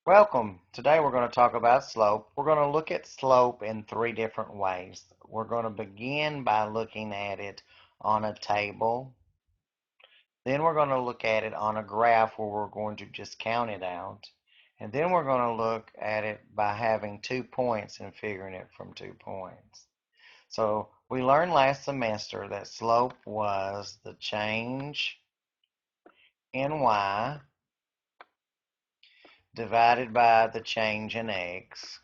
Welcome. Today we're going to talk about slope. We're going to look at slope in three different ways. We're going to begin by looking at it on a table. Then we're going to look at it on a graph where we're going to just count it out. And then we're going to look at it by having 2 points and figuring it from 2 points. So we learned last semester that slope was the change in y divided by the change in x.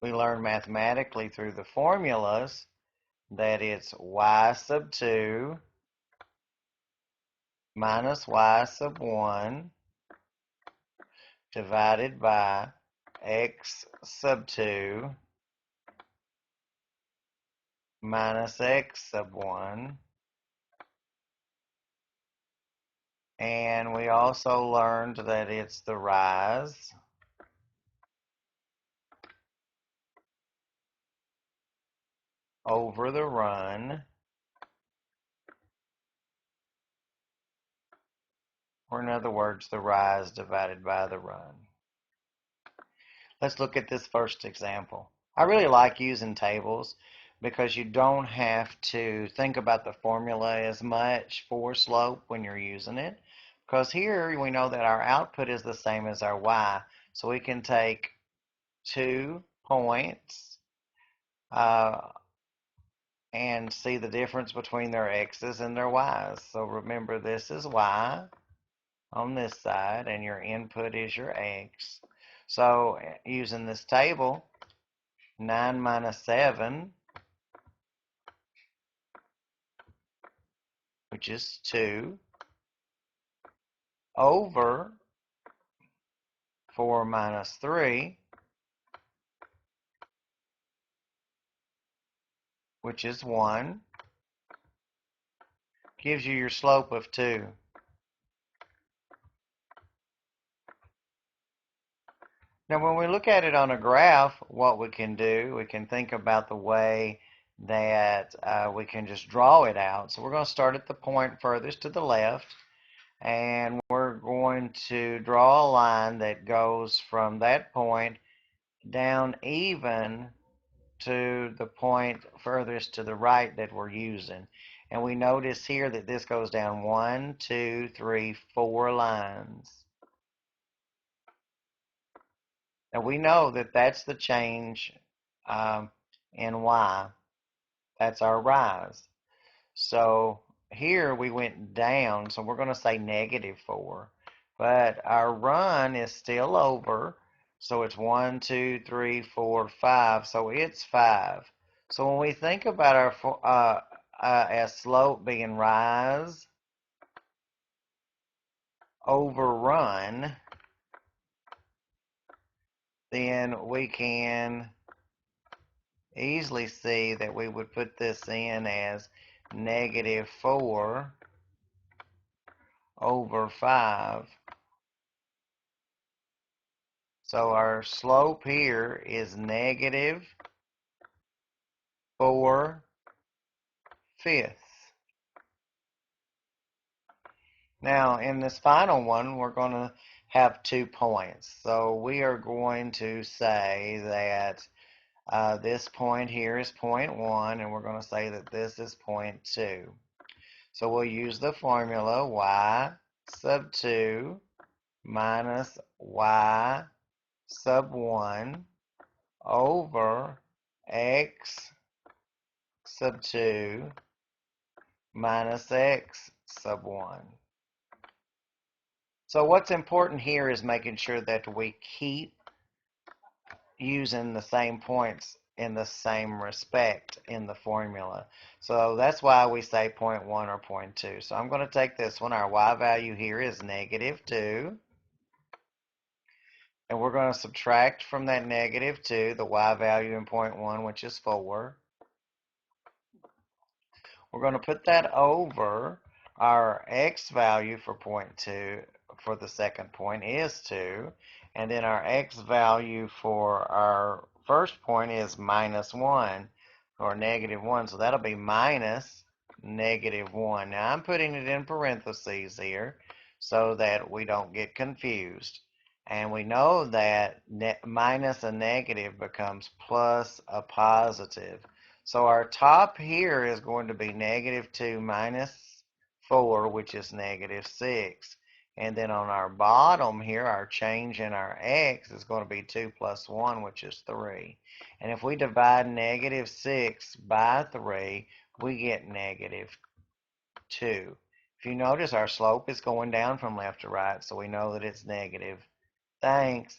We learn mathematically through the formulas that it's y sub 2 minus y sub 1 divided by x sub 2 minus x sub 1. And we also learned that it's the rise over the run, or in other words, the rise divided by the run. Let's look at this first example. I really like using tables because you don't have to think about the formula as much for slope when you're using it. Because here we know that our output is the same as our y. So we can take 2 points and see the difference between their x's and their y's. So remember, this is y on this side and your input is your x. So using this table, 9 minus 7, which is 2, over 4 minus 3, which is 1, gives you your slope of 2. Now, when we look at it on a graph, what we can do, we can think about the way that we can just draw it out. So we're going to start at the point furthest to the left, and we're going to draw a line that goes from that point down even to the point furthest to the right that we're using. And we notice here that this goes down 1, 2, 3, 4 lines. Now we know that that's the change in y. That's our rise. So here we went down, so we're going to say -4. But our run is still over, so it's 1, 2, 3, 4, 5. So it's 5. So when we think about our as slope being rise over run, then we can easily see that we would put this in as -4 over 5. So our slope here is -4/5. Now in this final one, we're going to have 2 points. So we are going to say that this point here is point 1, and we're going to say that this is point 2. So we'll use the formula y sub 2 minus y sub 1 over x sub 2 minus x sub 1. So what's important here is making sure that we keep using the same points in the same respect in the formula. So that's why we say point 1 or point 2. So I'm going to take this one. Our y value here is -2. And we're going to subtract from that -2 the y value in point 1, which is 4. We're going to put that over our x value for point 2 for the second point is 2. And then our x value for our first point is -1 or -1. So that'll be minus negative 1. Now I'm putting it in parentheses here so that we don't get confused. And we know that minus a negative becomes plus a positive. So our top here is going to be negative 2 minus 4, which is negative 6. And then on our bottom here, our change in our x is going to be 2 plus 1, which is 3. And if we divide negative 6 by 3, we get negative 2. If you notice, our slope is going down from left to right, so we know that it's negative. Thanks.